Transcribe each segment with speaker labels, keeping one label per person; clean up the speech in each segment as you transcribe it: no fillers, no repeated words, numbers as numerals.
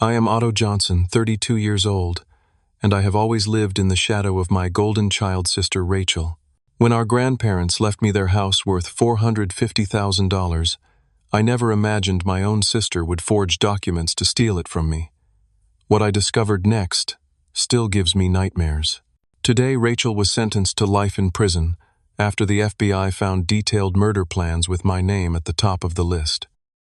Speaker 1: I am Otto Johnson, 32 years old, and I have always lived in the shadow of my golden child sister Rachel. When our grandparents left me their house worth $450,000, I never imagined my own sister would forge documents to steal it from me. What I discovered next still gives me nightmares. Today, Rachel was sentenced to life in prison after the FBI found detailed murder plans with my name at the top of the list.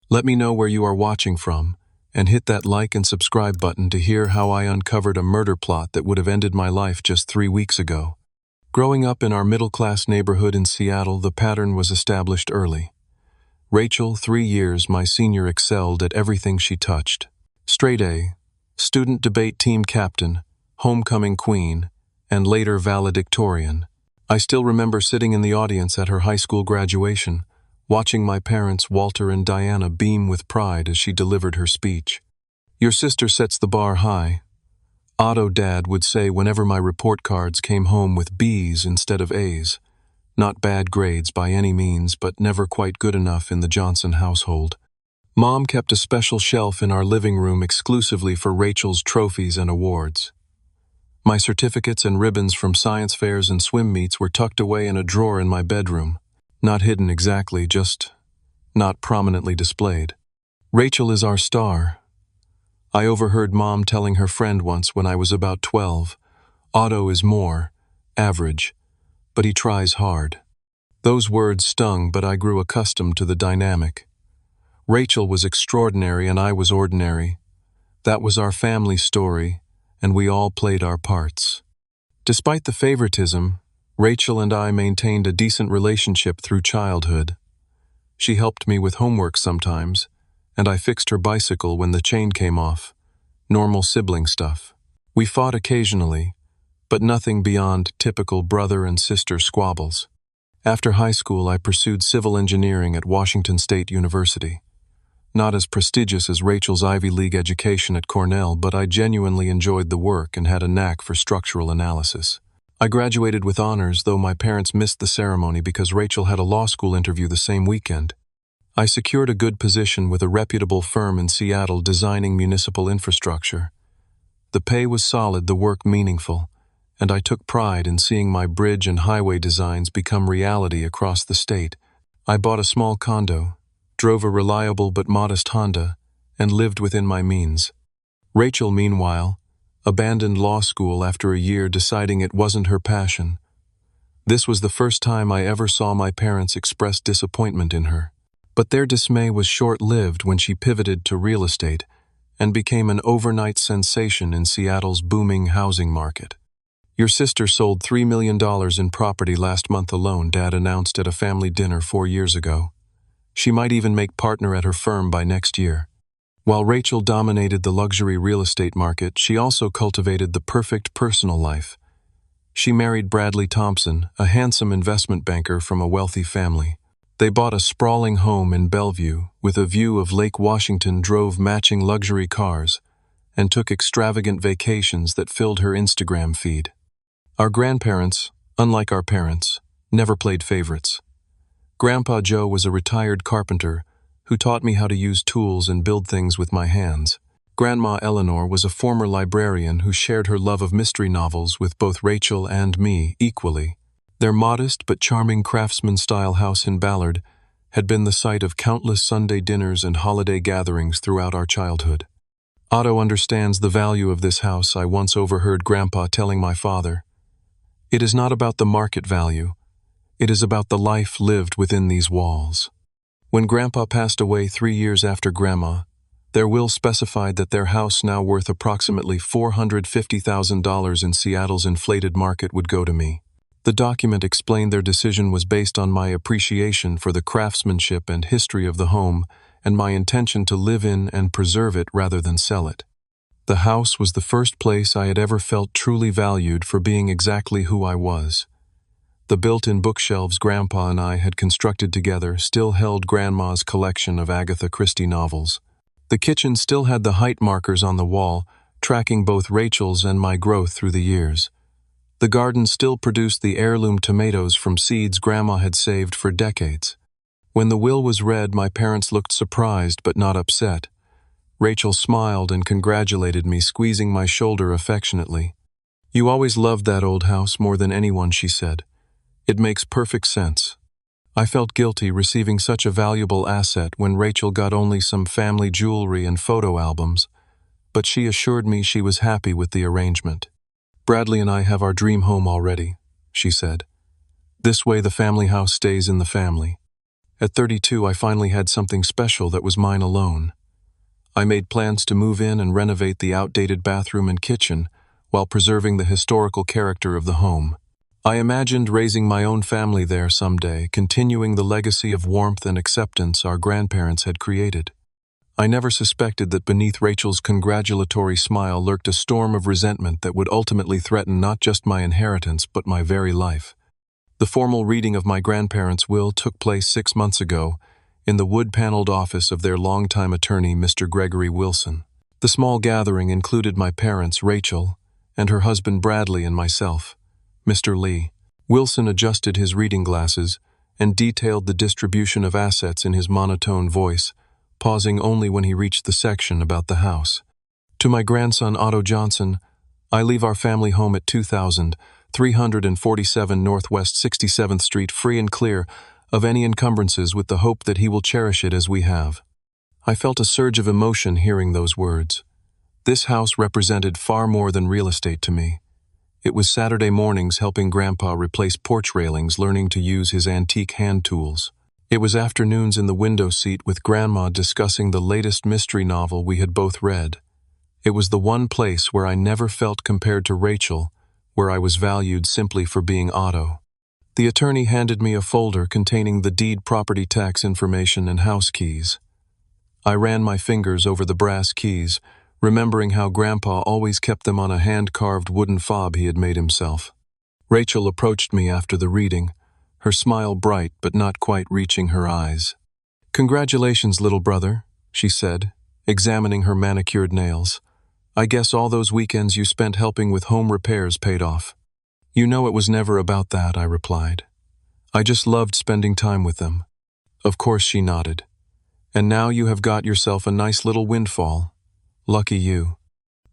Speaker 1: Let me know where you are watching from, and hit that like and subscribe button to hear how I uncovered a murder plot that would have ended my life just 3 weeks ago. Growing up in our middle-class neighborhood in Seattle, the pattern was established early. Rachel, 3 years my senior, excelled at everything she touched. Straight A, student debate team captain, homecoming queen, and later valedictorian. I still remember sitting in the audience at her high school graduation, watching my parents, Walter and Diana, beam with pride as she delivered her speech. "Your sister sets the bar high," Otto Dad would say whenever my report cards came home with B's instead of A's. Not bad grades by any means, but never quite good enough in the Johnson household. Mom kept a special shelf in our living room exclusively for Rachel's trophies and awards. My certificates and ribbons from science fairs and swim meets were tucked away in a drawer in my bedroom. Not hidden exactly, just not prominently displayed. Rachel is our star. I overheard Mom telling her friend once when I was about 12, "Otto is more average, but he tries hard." Those words stung, but I grew accustomed to the dynamic. Rachel was extraordinary and I was ordinary. That was our family story, and we all played our parts. Despite the favoritism, Rachel and I maintained a decent relationship through childhood. She helped me with homework sometimes, and I fixed her bicycle when the chain came off. Normal sibling stuff. We fought occasionally, but nothing beyond typical brother and sister squabbles. After high school, I pursued civil engineering at Washington State University. Not as prestigious as Rachel's Ivy League education at Cornell, but I genuinely enjoyed the work and had a knack for structural analysis. I graduated with honors, though my parents missed the ceremony because Rachel had a law school interview the same weekend. I secured a good position with a reputable firm in Seattle designing municipal infrastructure. The pay was solid, the work meaningful, and I took pride in seeing my bridge and highway designs become reality across the state. I bought a small condo, drove a reliable but modest Honda, and lived within my means. Rachel, meanwhile, abandoned law school after a year, deciding it wasn't her passion. This was the first time I ever saw my parents express disappointment in her. But their dismay was short-lived when she pivoted to real estate and became an overnight sensation in Seattle's booming housing market. "Your sister sold $3 million in property last month alone," Dad announced at a family dinner 4 years ago. She might even make partner at her firm by next year. While Rachel dominated the luxury real estate market, she also cultivated the perfect personal life. She married Bradley Thompson, a handsome investment banker from a wealthy family. They bought a sprawling home in Bellevue with a view of Lake Washington, drove matching luxury cars, and took extravagant vacations that filled her Instagram feed. Our grandparents, unlike our parents, never played favorites. Grandpa Joe was a retired carpenter who taught me how to use tools and build things with my hands. Grandma Eleanor was a former librarian who shared her love of mystery novels with both Rachel and me equally. Their modest but charming craftsman-style house in Ballard had been the site of countless Sunday dinners and holiday gatherings throughout our childhood. "Otto understands the value of this house," I once overheard Grandpa telling my father. "It is not about the market value. It is about the life lived within these walls." When Grandpa passed away 3 years after Grandma, their will specified that their house, now worth approximately $450,000 in Seattle's inflated market, would go to me. The document explained their decision was based on my appreciation for the craftsmanship and history of the home and my intention to live in and preserve it rather than sell it. The house was the first place I had ever felt truly valued for being exactly who I was. The built-in bookshelves Grandpa and I had constructed together still held Grandma's collection of Agatha Christie novels. The kitchen still had the height markers on the wall, tracking both Rachel's and my growth through the years. The garden still produced the heirloom tomatoes from seeds Grandma had saved for decades. When the will was read, my parents looked surprised but not upset. Rachel smiled and congratulated me, squeezing my shoulder affectionately. "You always loved that old house more than anyone," she said. "It makes perfect sense." I felt guilty receiving such a valuable asset when Rachel got only some family jewelry and photo albums, but she assured me she was happy with the arrangement. "Bradley and I have our dream home already," she said. "This way the family house stays in the family." At 32, I finally had something special that was mine alone. I made plans to move in and renovate the outdated bathroom and kitchen while preserving the historical character of the home. I imagined raising my own family there someday, continuing the legacy of warmth and acceptance our grandparents had created. I never suspected that beneath Rachel's congratulatory smile lurked a storm of resentment that would ultimately threaten not just my inheritance but my very life. The formal reading of my grandparents' will took place 6 months ago in the wood-paneled office of their longtime attorney, Mr. Gregory Wilson. The small gathering included my parents, Rachel, and her husband Bradley, and myself, Mr. Lee. Wilson adjusted his reading glasses and detailed the distribution of assets in his monotone voice, pausing only when he reached the section about the house. "To my grandson Otto Johnson, I leave our family home at 2347 Northwest 67th Street free and clear of any encumbrances with the hope that he will cherish it as we have." I felt a surge of emotion hearing those words. This house represented far more than real estate to me. It was Saturday mornings helping Grandpa replace porch railings, learning to use his antique hand tools. It was afternoons in the window seat with Grandma discussing the latest mystery novel we had both read. It was the one place where I never felt compared to Rachel, where I was valued simply for being Otto. The attorney handed me a folder containing the deed, property tax information, and house keys. I ran my fingers over the brass keys, remembering how Grandpa always kept them on a hand-carved wooden fob he had made himself. Rachel approached me after the reading, her smile bright but not quite reaching her eyes. "Congratulations, little brother," she said, examining her manicured nails. "I guess all those weekends you spent helping with home repairs paid off." "You know it was never about that," I replied. "I just loved spending time with them." "Of course," she nodded. "And now you have got yourself a nice little windfall. Lucky you."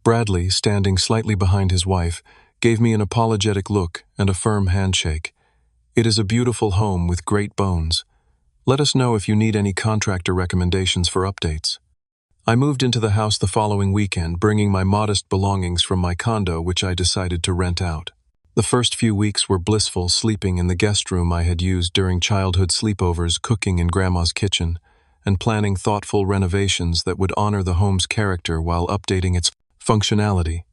Speaker 1: Bradley, standing slightly behind his wife, gave me an apologetic look and a firm handshake. "It is a beautiful home with great bones. Let us know if you need any contractor recommendations for updates." I moved into the house the following weekend, bringing my modest belongings from my condo, which I decided to rent out. The first few weeks were blissful, sleeping in the guest room I had used during childhood sleepovers, cooking in Grandma's kitchen, and planning thoughtful renovations that would honor the home's character while updating its functionality.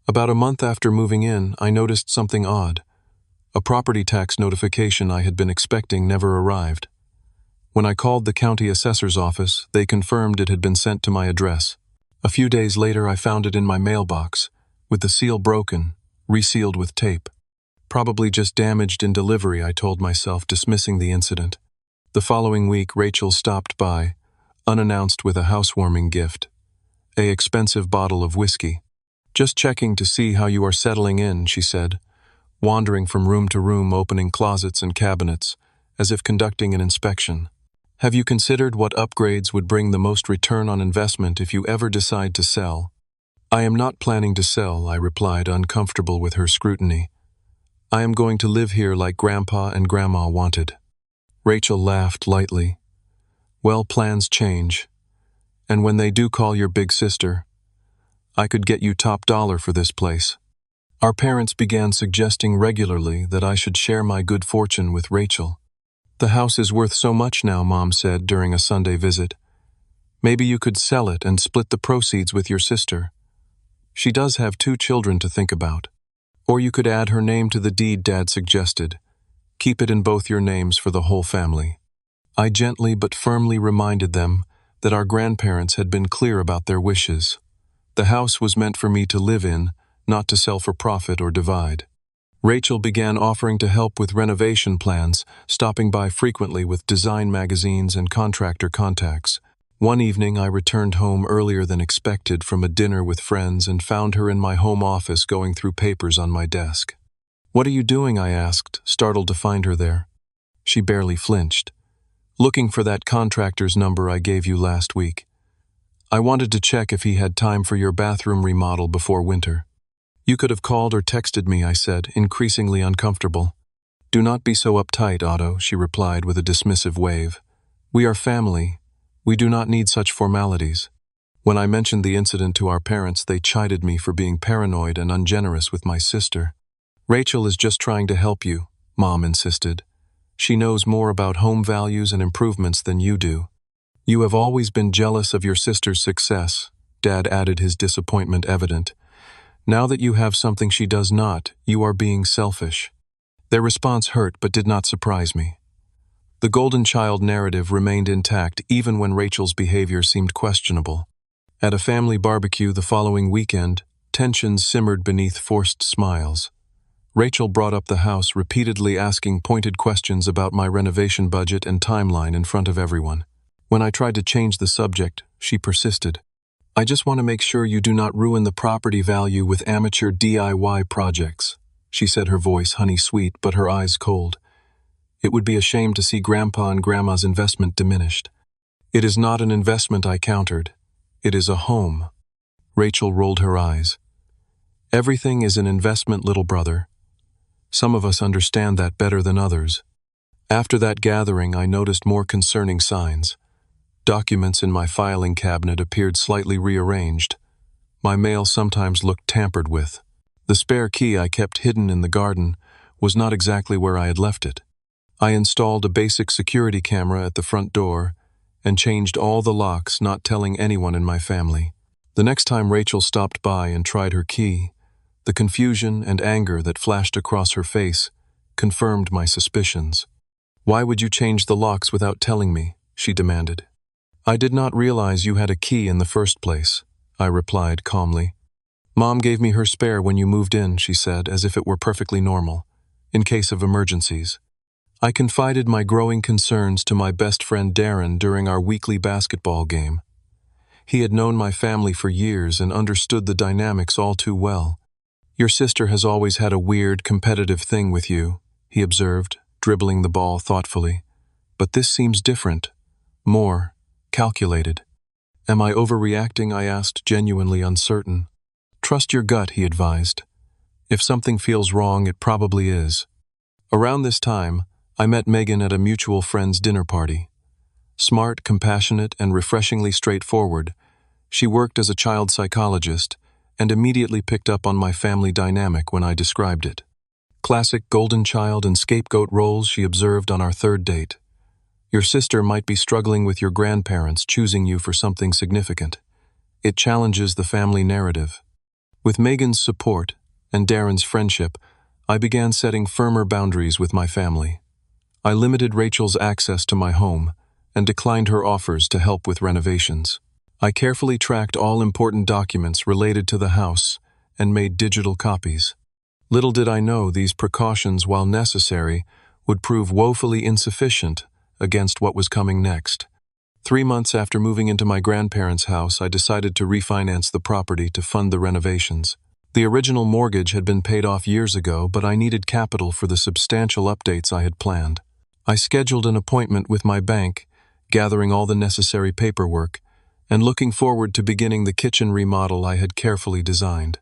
Speaker 1: About a month after moving in, I noticed something odd. A property tax notification I had been expecting never arrived. When I called the county assessor's office, they confirmed it had been sent to my address. A few days later, I found it in my mailbox, with the seal broken, resealed with tape. Probably just damaged in delivery, I told myself, dismissing the incident. The following week, Rachel stopped by, unannounced, with a housewarming gift. An expensive bottle of whiskey. "Just checking to see how you are settling in," she said, wandering from room to room, opening closets and cabinets, as if conducting an inspection. "Have you considered what upgrades would bring the most return on investment if you ever decide to sell?" "I am not planning to sell," I replied, uncomfortable with her scrutiny. "I am going to live here like Grandpa and Grandma wanted." Rachel laughed lightly. "Well, plans change. And when they do call your big sister, I could get you top dollar for this place." Our parents began suggesting regularly that I should share my good fortune with Rachel. "The house is worth so much now," Mom said during a Sunday visit. "Maybe you could sell it and split the proceeds with your sister. She does have 2 children to think about. Or you could add her name to the deed," Dad suggested. "Keep it in both your names for the whole family." I gently but firmly reminded them that our grandparents had been clear about their wishes. The house was meant for me to live in, not to sell for profit or divide. Rachel began offering to help with renovation plans, stopping by frequently with design magazines and contractor contacts. One evening, I returned home earlier than expected from a dinner with friends and found her in my home office going through papers on my desk. "What are you doing?" I asked, startled to find her there. She barely flinched. "Looking for that contractor's number I gave you last week." I wanted to check if he had time for your bathroom remodel before winter. You could have called or texted me, I said, increasingly uncomfortable. Do not be so uptight, Otto, she replied with a dismissive wave. We are family. We do not need such formalities. When I mentioned the incident to our parents, they chided me for being paranoid and ungenerous with my sister. Rachel is just trying to help you, Mom insisted. She knows more about home values and improvements than you do. You have always been jealous of your sister's success, Dad added, his disappointment evident. Now that you have something she does not, you are being selfish. Their response hurt but did not surprise me. The golden child narrative remained intact even when Rachel's behavior seemed questionable. At a family barbecue the following weekend, tensions simmered beneath forced smiles. Rachel brought up the house, repeatedly asking pointed questions about my renovation budget and timeline in front of everyone. When I tried to change the subject, she persisted. I just want to make sure you do not ruin the property value with amateur DIY projects, she said, her voice honey-sweet but her eyes cold. It would be a shame to see Grandpa and Grandma's investment diminished. It is not an investment, I countered. It is a home. Rachel rolled her eyes. Everything is an investment, little brother. Some of us understand that better than others. After that gathering, I noticed more concerning signs. Documents in my filing cabinet appeared slightly rearranged. My mail sometimes looked tampered with. The spare key I kept hidden in the garden was not exactly where I had left it. I installed a basic security camera at the front door and changed all the locks, not telling anyone in my family. The next time Rachel stopped by and tried her key, the confusion and anger that flashed across her face confirmed my suspicions. Why would you change the locks without telling me? She demanded. I did not realize you had a key in the first place, I replied calmly. Mom gave me her spare when you moved in, she said, as if it were perfectly normal, in case of emergencies. I confided my growing concerns to my best friend Darren during our weekly basketball game. He had known my family for years and understood the dynamics all too well. Your sister has always had a weird, competitive thing with you, he observed, dribbling the ball thoughtfully. But this seems different. More calculated. Am I overreacting? I asked, genuinely uncertain. Trust your gut, he advised. If something feels wrong, it probably is. Around this time, I met Megan at a mutual friend's dinner party. Smart, compassionate, and refreshingly straightforward, she worked as a child psychologist and immediately picked up on my family dynamic when I described it. Classic golden child and scapegoat roles, she observed on our third date. Your sister might be struggling with your grandparents choosing you for something significant. It challenges the family narrative. With Megan's support and Darren's friendship, I began setting firmer boundaries with my family. I limited Rachel's access to my home and declined her offers to help with renovations. I carefully tracked all important documents related to the house and made digital copies. Little did I know these precautions, while necessary, would prove woefully insufficient against what was coming next. 3 months after moving into my grandparents' house, I decided to refinance the property to fund the renovations. The original mortgage had been paid off years ago, but I needed capital for the substantial updates I had planned. I scheduled an appointment with my bank, gathering all the necessary paperwork, and looking forward to beginning the kitchen remodel I had carefully designed.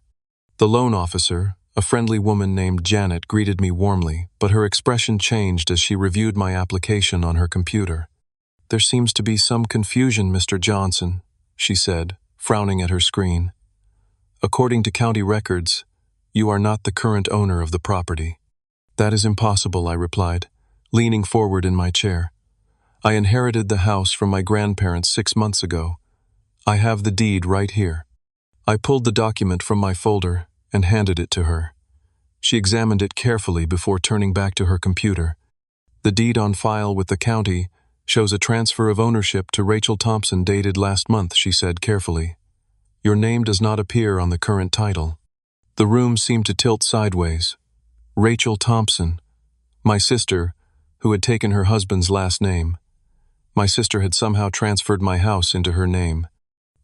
Speaker 1: The loan officer, a friendly woman named Janet, greeted me warmly, but her expression changed as she reviewed my application on her computer. There seems to be some confusion, Mr. Johnson, she said, frowning at her screen. According to county records, you are not the current owner of the property. That is impossible, I replied, leaning forward in my chair. I inherited the house from my grandparents 6 months ago. I have the deed right here. I pulled the document from my folder and handed it to her. She examined it carefully before turning back to her computer. The deed on file with the county shows a transfer of ownership to Rachel Thompson dated last month, she said carefully. Your name does not appear on the current title. The room seemed to tilt sideways. Rachel Thompson, my sister, who had taken her husband's last name. My sister had somehow transferred my house into her name.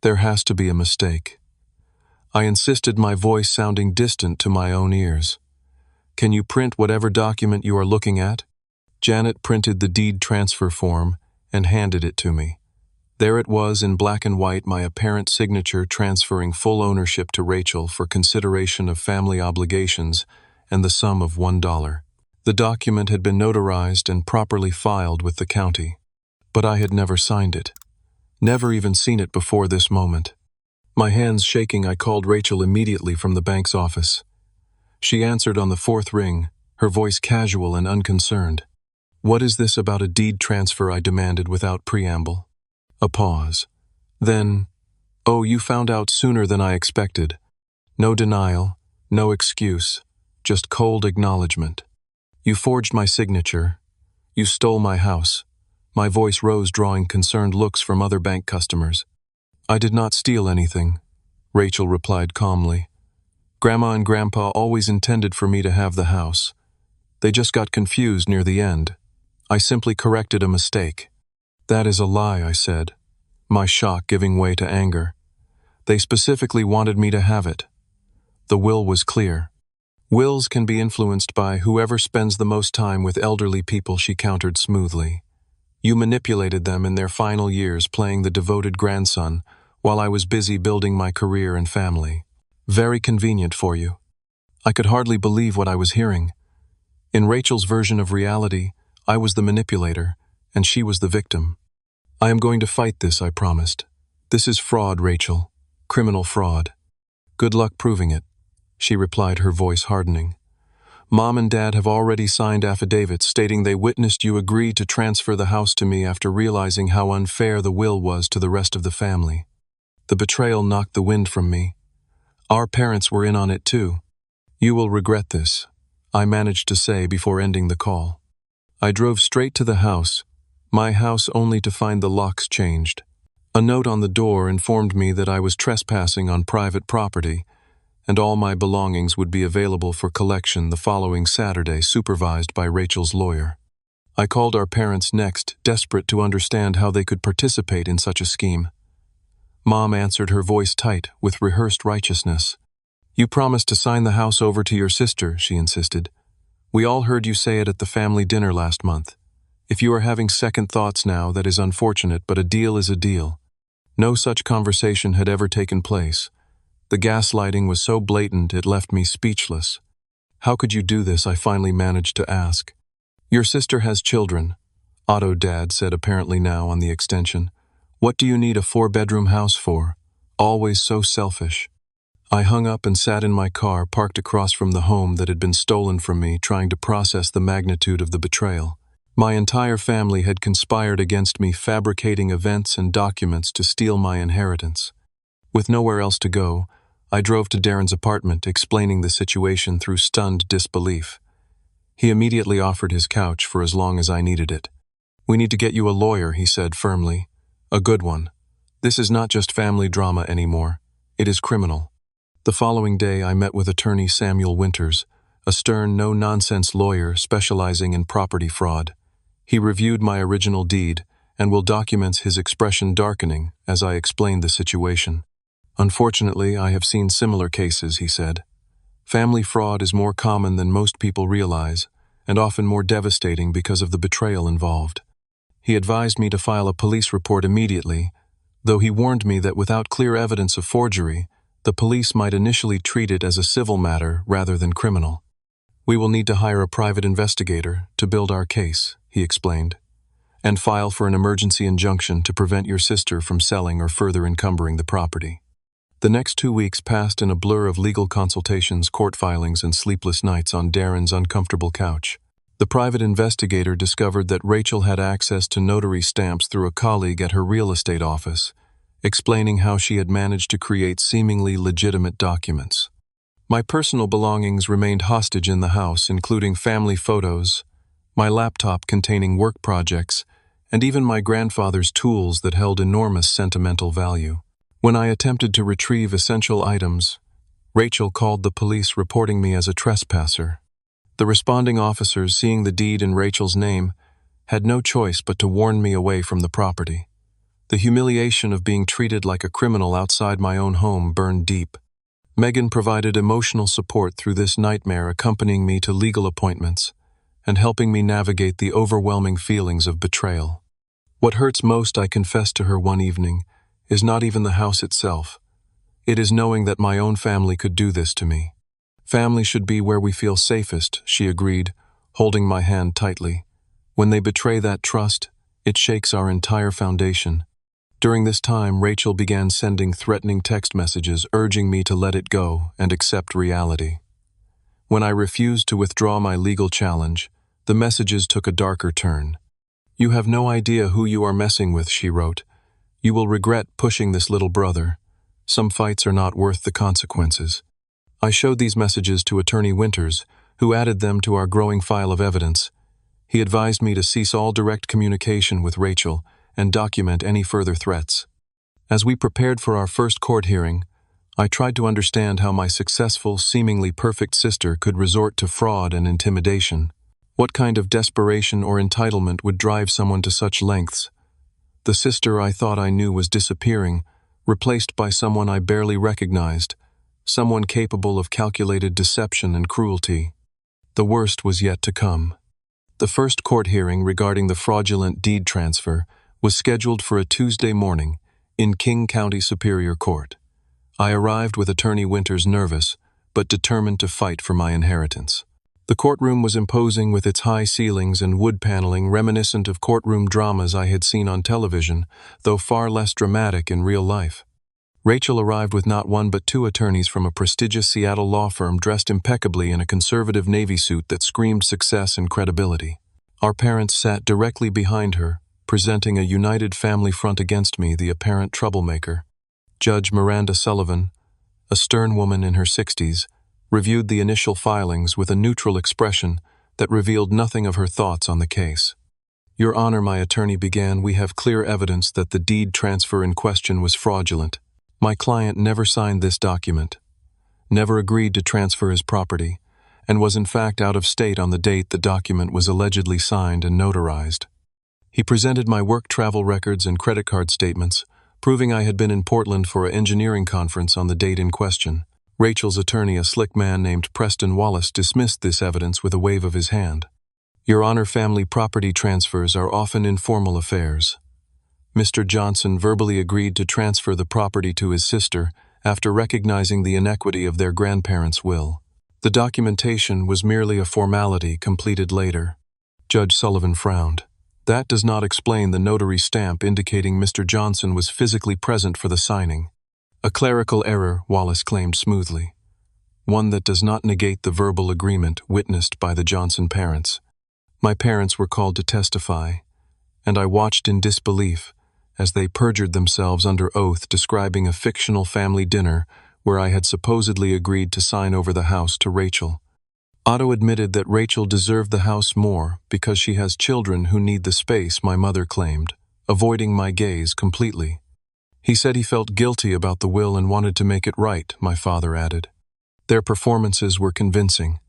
Speaker 1: There has to be a mistake. I insisted, my voice sounding distant to my own ears. Can you print whatever document you are looking at? Janet printed the deed transfer form and handed it to me. There it was in black and white, my apparent signature transferring full ownership to Rachel for consideration of family obligations and the sum of $1. The document had been notarized and properly filed with the county, but I had never signed it, never even seen it before this moment. My hands shaking, I called Rachel immediately from the bank's office. She answered on the fourth ring, her voice casual and unconcerned. "What is this about a deed transfer?" I demanded without preamble. A pause. Then, "Oh, you found out sooner than I expected." No denial, no excuse, just cold acknowledgement. "You forged my signature. You stole my house." My voice rose, drawing concerned looks from other bank customers. "I did not steal anything," Rachel replied calmly. "Grandma and Grandpa always intended for me to have the house. They just got confused near the end. I simply corrected a mistake." "That is a lie," I said, my shock giving way to anger. "They specifically wanted me to have it." The will was clear. "Wills can be influenced by whoever spends the most time with elderly people," she countered smoothly. "You manipulated them in their final years, playing the devoted grandson, while I was busy building my career and family. Very convenient for you." I could hardly believe what I was hearing. In Rachel's version of reality, I was the manipulator, and she was the victim. "I am going to fight this," I promised. "This is fraud, Rachel. Criminal fraud." "Good luck proving it," she replied, her voice hardening. "Mom and Dad have already signed affidavits stating they witnessed you agree to transfer the house to me after realizing how unfair the will was to the rest of the family. The betrayal knocked the wind from me. Our parents were in on it too. You will regret this," I managed to say before ending the call. I drove straight to the house, my house, only to find the locks changed. A note on the door informed me that I was trespassing on private property, and all my belongings would be available for collection the following Saturday, supervised by Rachel's lawyer. I called our parents next, desperate to understand how they could participate in such a scheme. Mom answered, her voice tight with rehearsed righteousness. "You promised to sign the house over to your sister," she insisted. "We all heard you say it at the family dinner last month. If you are having second thoughts now, that is unfortunate, but a deal is a deal." No such conversation had ever taken place. The gaslighting was so blatant it left me speechless. "How could you do this?" I finally managed to ask. "Your sister has children," Otto Dad said, apparently now on the extension. "What do you need a 4-bedroom house for? Always so selfish." I hung up and sat in my car, parked across from the home that had been stolen from me, trying to process the magnitude of the betrayal. My entire family had conspired against me, fabricating events and documents to steal my inheritance. With nowhere else to go, I drove to Darren's apartment, explaining the situation through stunned disbelief. He immediately offered his couch for as long as I needed it. "We need to get you a lawyer," he said firmly. "A good one. This is not just family drama anymore. It is criminal." The following day, I met with attorney Samuel Winters, a stern, no-nonsense lawyer specializing in property fraud. He reviewed my original deed and will document his expression darkening as I explained the situation. "Unfortunately, I have seen similar cases," he said. "Family fraud is more common than most people realize, and often more devastating because of the betrayal involved." He advised me to file a police report immediately, though he warned me that without clear evidence of forgery, the police might initially treat it as a civil matter rather than criminal. "We will need to hire a private investigator to build our case," he explained, "and file for an emergency injunction to prevent your sister from selling or further encumbering the property." The next 2 weeks passed in a blur of legal consultations, court filings, and sleepless nights on Darren's uncomfortable couch. The private investigator discovered that Rachel had access to notary stamps through a colleague at her real estate office, explaining how she had managed to create seemingly legitimate documents. My personal belongings remained hostage in the house, including family photos, my laptop containing work projects, and even my grandfather's tools that held enormous sentimental value. When I attempted to retrieve essential items, Rachel called the police, reporting me as a trespasser. The responding officers, seeing the deed in Rachel's name, had no choice but to warn me away from the property. The humiliation of being treated like a criminal outside my own home burned deep. Megan provided emotional support through this nightmare, accompanying me to legal appointments and helping me navigate the overwhelming feelings of betrayal. What hurts most, I confessed to her one evening, is not even the house itself. It is knowing that my own family could do this to me. Family should be where we feel safest, she agreed, holding my hand tightly. When they betray that trust, it shakes our entire foundation. During this time, Rachel began sending threatening text messages urging me to let it go and accept reality. When I refused to withdraw my legal challenge, the messages took a darker turn. "You have no idea who you are messing with," she wrote. "You will regret pushing this little brother. Some fights are not worth the consequences." I showed these messages to Attorney Winters, who added them to our growing file of evidence. He advised me to cease all direct communication with Rachel and document any further threats. As we prepared for our first court hearing, I tried to understand how my successful, seemingly perfect sister could resort to fraud and intimidation. What kind of desperation or entitlement would drive someone to such lengths? The sister I thought I knew was disappearing, replaced by someone I barely recognized, someone capable of calculated deception and cruelty. The worst was yet to come. The first court hearing regarding the fraudulent deed transfer was scheduled for a Tuesday morning in King County Superior Court. I arrived with Attorney Winters nervous, but determined to fight for my inheritance. The courtroom was imposing with its high ceilings and wood paneling reminiscent of courtroom dramas I had seen on television, though far less dramatic in real life. Rachel arrived with not one but two attorneys from a prestigious Seattle law firm dressed impeccably in a conservative navy suit that screamed success and credibility. Our parents sat directly behind her, presenting a united family front against me, the apparent troublemaker. Judge Miranda Sullivan, a stern woman in her 60s, reviewed the initial filings with a neutral expression that revealed nothing of her thoughts on the case. "Your Honor," my attorney began, "we have clear evidence that the deed transfer in question was fraudulent. My client never signed this document, never agreed to transfer his property, and was in fact out of state on the date the document was allegedly signed and notarized." He presented my work travel records and credit card statements, proving I had been in Portland for an engineering conference on the date in question. Rachel's attorney, a slick man named Preston Wallace, dismissed this evidence with a wave of his hand. "Your Honor, family property transfers are often informal affairs. Mr. Johnson verbally agreed to transfer the property to his sister after recognizing the inequity of their grandparents' will. The documentation was merely a formality completed later." Judge Sullivan frowned. "That does not explain the notary stamp indicating Mr. Johnson was physically present for the signing." "A clerical error," Wallace claimed smoothly. "One that does not negate the verbal agreement witnessed by the Johnson parents." My parents were called to testify, and I watched in disbelief as they perjured themselves under oath describing a fictional family dinner where I had supposedly agreed to sign over the house to Rachel. Otto admitted that Rachel deserved the house more because she has children who need the space, my mother claimed, avoiding my gaze completely. He said he felt guilty about the will and wanted to make it right, my father added. Their performances were convincing.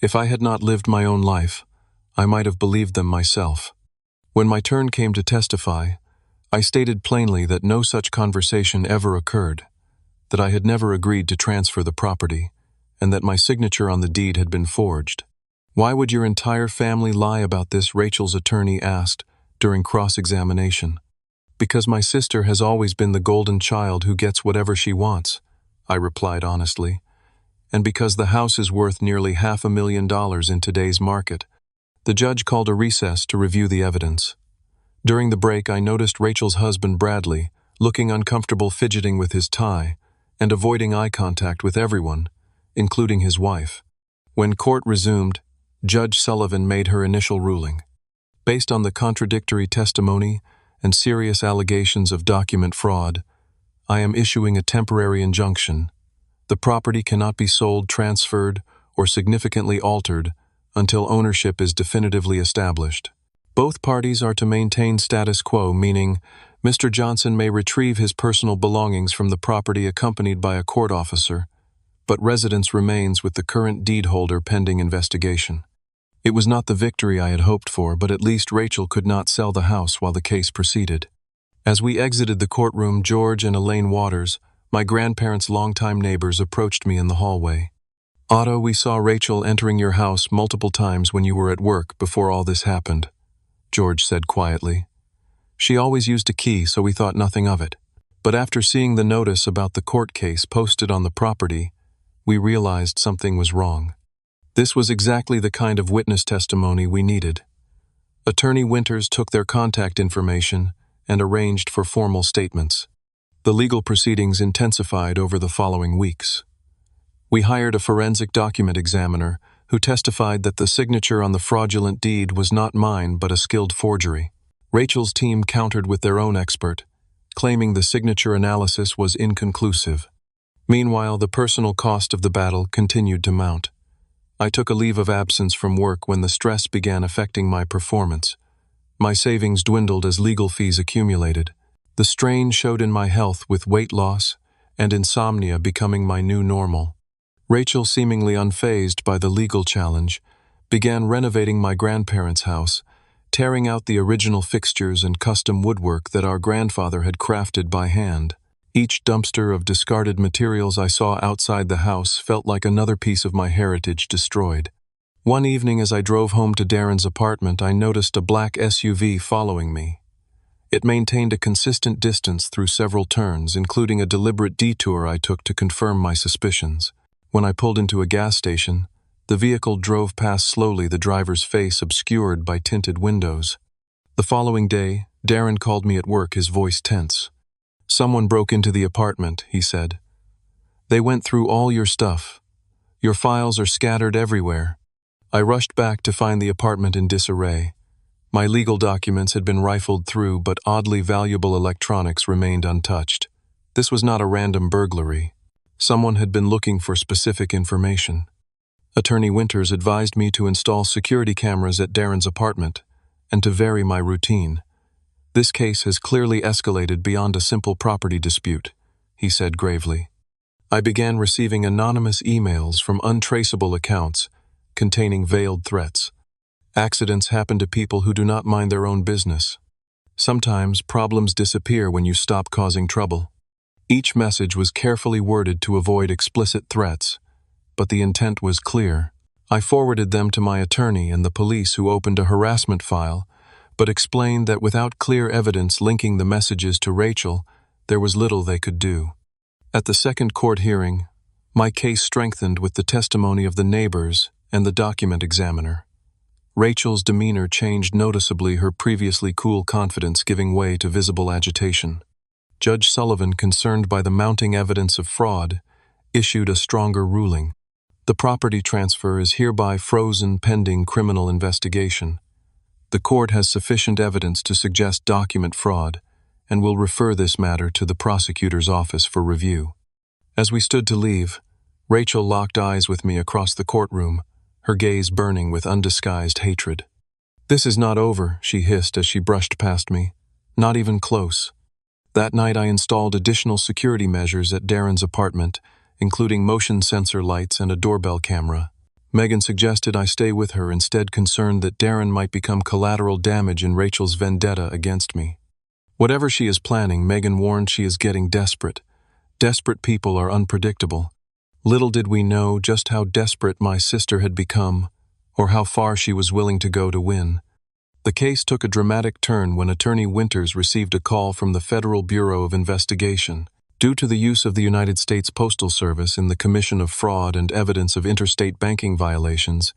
Speaker 1: If I had not lived my own life, I might have believed them myself. When my turn came to testify, I stated plainly that no such conversation ever occurred, that I had never agreed to transfer the property, and that my signature on the deed had been forged. "Why would your entire family lie about this?" Rachel's attorney asked during cross-examination. "Because my sister has always been the golden child who gets whatever she wants," I replied honestly, "and because the house is worth nearly $500,000 in today's market." The judge called a recess to review the evidence. During the break, I noticed Rachel's husband, Bradley, looking uncomfortable, fidgeting with his tie, and avoiding eye contact with everyone, including his wife. When court resumed, Judge Sullivan made her initial ruling. Based on the contradictory testimony and serious allegations of document fraud, I am issuing a temporary injunction. The property cannot be sold, transferred, or significantly altered until ownership is definitively established. Both parties are to maintain status quo, meaning Mr. Johnson may retrieve his personal belongings from the property accompanied by a court officer, but residence remains with the current deed holder pending investigation. It was not the victory I had hoped for, but at least Rachel could not sell the house while the case proceeded. As we exited the courtroom, George and Elaine Waters, my grandparents' longtime neighbors, approached me in the hallway. "Otto, we saw Rachel entering your house multiple times when you were at work before all this happened," George said quietly. She always used a key, so we thought nothing of it. But after seeing the notice about the court case posted on the property, we realized something was wrong. This was exactly the kind of witness testimony we needed. Attorney Winters took their contact information and arranged for formal statements. The legal proceedings intensified over the following weeks. We hired a forensic document examiner who testified that the signature on the fraudulent deed was not mine but a skilled forgery. Rachel's team countered with their own expert, claiming the signature analysis was inconclusive. Meanwhile, the personal cost of the battle continued to mount. I took a leave of absence from work when the stress began affecting my performance. My savings dwindled as legal fees accumulated. The strain showed in my health with weight loss and insomnia becoming my new normal. Rachel, seemingly unfazed by the legal challenge, began renovating my grandparents' house, tearing out the original fixtures and custom woodwork that our grandfather had crafted by hand. Each dumpster of discarded materials I saw outside the house felt like another piece of my heritage destroyed. One evening as I drove home to Darren's apartment, I noticed a black SUV following me. It maintained a consistent distance through several turns, including a deliberate detour I took to confirm my suspicions. When I pulled into a gas station, the vehicle drove past slowly, the driver's face obscured by tinted windows. The following day, Darren called me at work, his voice tense. "Someone broke into the apartment," he said. "They went through all your stuff. Your files are scattered everywhere." I rushed back to find the apartment in disarray. My legal documents had been rifled through, but oddly valuable electronics remained untouched. This was not a random burglary. Someone had been looking for specific information. Attorney Winters advised me to install security cameras at Darren's apartment and to vary my routine. "This case has clearly escalated beyond a simple property dispute," he said gravely. I began receiving anonymous emails from untraceable accounts containing veiled threats. Accidents happen to people who do not mind their own business. Sometimes problems disappear when you stop causing trouble. Each message was carefully worded to avoid explicit threats, but the intent was clear. I forwarded them to my attorney and the police, who opened a harassment file, but explained that without clear evidence linking the messages to Rachel, there was little they could do. At the second court hearing, my case strengthened with the testimony of the neighbors and the document examiner. Rachel's demeanor changed noticeably, her previously cool confidence giving way to visible agitation. Judge Sullivan, concerned by the mounting evidence of fraud, issued a stronger ruling. The property transfer is hereby frozen pending criminal investigation. The court has sufficient evidence to suggest document fraud and will refer this matter to the prosecutor's office for review. As we stood to leave, Rachel locked eyes with me across the courtroom, her gaze burning with undisguised hatred. "This is not over," she hissed as she brushed past me. "Not even close." That night I installed additional security measures at Darren's apartment, including motion sensor lights and a doorbell camera. Megan suggested I stay with her, instead concerned that Darren might become collateral damage in Rachel's vendetta against me. Whatever she is planning, Megan warned, she is getting desperate. Desperate people are unpredictable. Little did we know just how desperate my sister had become, or how far she was willing to go to win. The case took a dramatic turn when Attorney Winters received a call from the Federal Bureau of Investigation. Due to the use of the United States Postal Service in the commission of fraud and evidence of interstate banking violations,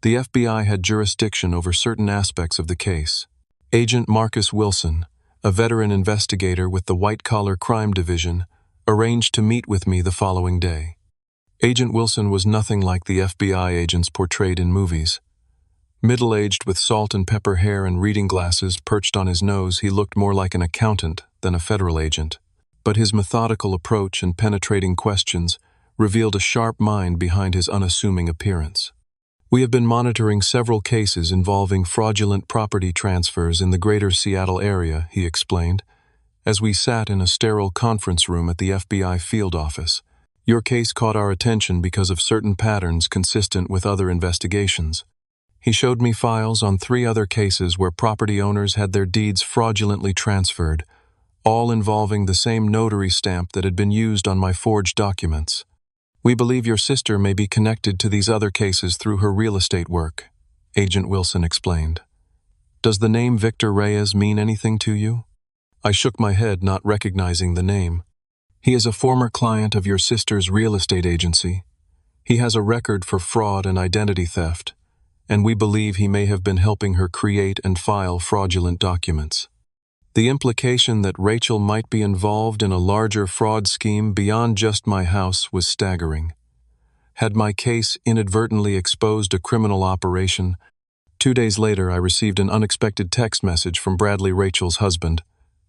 Speaker 1: the FBI had jurisdiction over certain aspects of the case. Agent Marcus Wilson, a veteran investigator with the White Collar Crime Division, arranged to meet with me the following day. Agent Wilson was nothing like the FBI agents portrayed in movies. Middle-aged with salt and pepper hair and reading glasses perched on his nose, he looked more like an accountant than a federal agent. But his methodical approach and penetrating questions revealed a sharp mind behind his unassuming appearance. "We have been monitoring several cases involving fraudulent property transfers in the greater Seattle area," he explained, as we sat in a sterile conference room at the FBI field office. "Your case caught our attention because of certain patterns consistent with other investigations." He showed me files on 3 other cases where property owners had their deeds fraudulently transferred, all involving the same notary stamp that had been used on my forged documents. "We believe your sister may be connected to these other cases through her real estate work," Agent Wilson explained. Does the name Victor Reyes mean anything to you? I shook my head, not recognizing the name. He is a former client of your sister's real estate agency. He has a record for fraud and identity theft, and we believe he may have been helping her create and file fraudulent documents. The implication that Rachel might be involved in a larger fraud scheme beyond just my house was staggering. Had my case inadvertently exposed a criminal operation? 2 days later, I received an unexpected text message from Bradley, Rachel's husband.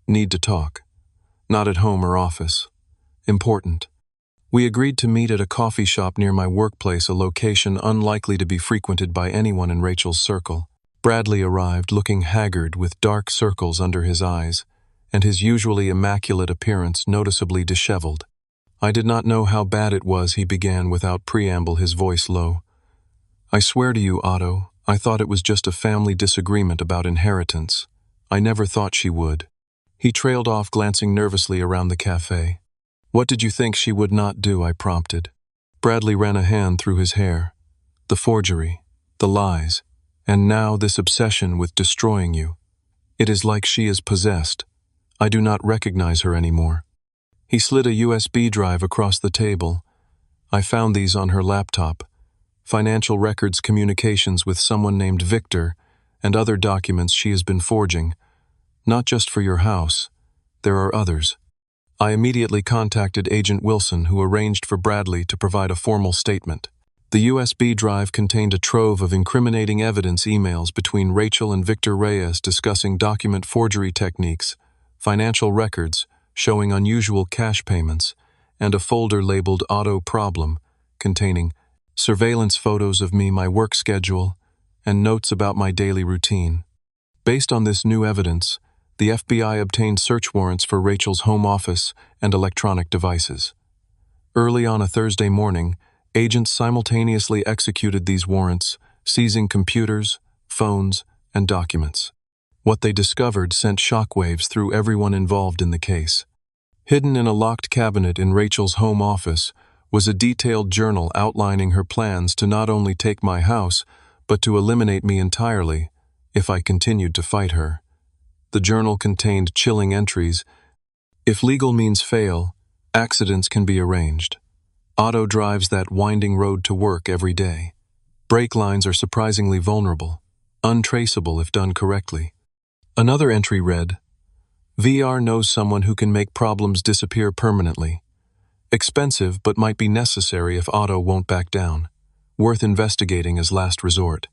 Speaker 1: Need to talk. Not at home or office. Important. We agreed to meet at a coffee shop near my workplace, a location unlikely to be frequented by anyone in Rachel's circle. Bradley arrived looking haggard with dark circles under his eyes, and his usually immaculate appearance noticeably disheveled. I did not know how bad it was, he began without preamble, his voice low. I swear to you, Otto, I thought it was just a family disagreement about inheritance. I never thought she would. He trailed off, glancing nervously around the cafe. What did you think she would not do? I prompted. Bradley ran a hand through his hair. The forgery, the lies, and now this obsession with destroying you. It is like she is possessed. I do not recognize her anymore. He slid a USB drive across the table. I found these on her laptop. Financial records, communications with someone named Victor, and other documents she has been forging. Not just for your house. There are others. I immediately contacted Agent Wilson, who arranged for Bradley to provide a formal statement. The USB drive contained a trove of incriminating evidence, emails between Rachel and Victor Reyes discussing document forgery techniques, financial records showing unusual cash payments, and a folder labeled Auto Problem, containing surveillance photos of me, my work schedule, and notes about my daily routine. Based on this new evidence, the FBI obtained search warrants for Rachel's home office and electronic devices. Early on a Thursday morning, agents simultaneously executed these warrants, seizing computers, phones, and documents. What they discovered sent shockwaves through everyone involved in the case. Hidden in a locked cabinet in Rachel's home office was a detailed journal outlining her plans to not only take my house, but to eliminate me entirely if I continued to fight her. The journal contained chilling entries. If legal means fail, accidents can be arranged. Otto drives that winding road to work every day. Brake lines are surprisingly vulnerable, untraceable if done correctly. Another entry read, VR knows someone who can make problems disappear permanently. Expensive, but might be necessary if Otto won't back down. Worth investigating as last resort.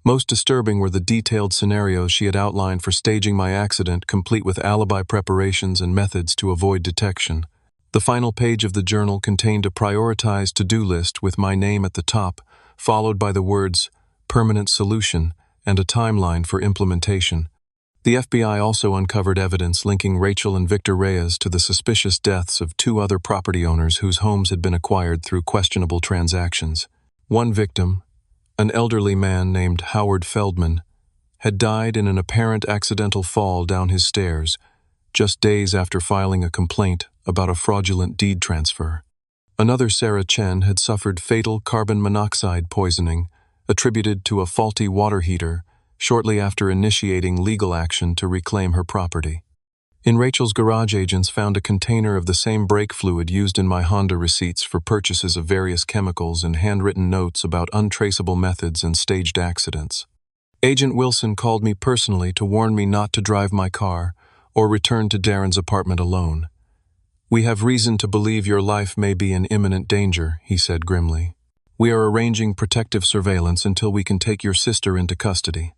Speaker 1: Most disturbing were the detailed scenarios she had outlined for staging my accident, complete with alibi preparations and methods to avoid detection. The final page of the journal contained a prioritized to-do list with my name at the top, followed by the words, permanent solution, and a timeline for implementation. The FBI also uncovered evidence linking Rachel and Victor Reyes to the suspicious deaths of 2 other property owners whose homes had been acquired through questionable transactions. One victim, an elderly man named Howard Feldman, had died in an apparent accidental fall down his stairs, just days after filing a complaint about a fraudulent deed transfer. Another, Sarah Chen, had suffered fatal carbon monoxide poisoning, attributed to a faulty water heater, shortly after initiating legal action to reclaim her property. In Rachel's garage, agents found a container of the same brake fluid used in my Honda receipts for purchases of various chemicals and handwritten notes about untraceable methods and staged accidents. Agent Wilson called me personally to warn me not to drive my car or return to Darren's apartment alone. We have reason to believe your life may be in imminent danger, he said grimly. We are arranging protective surveillance until we can take your sister into custody.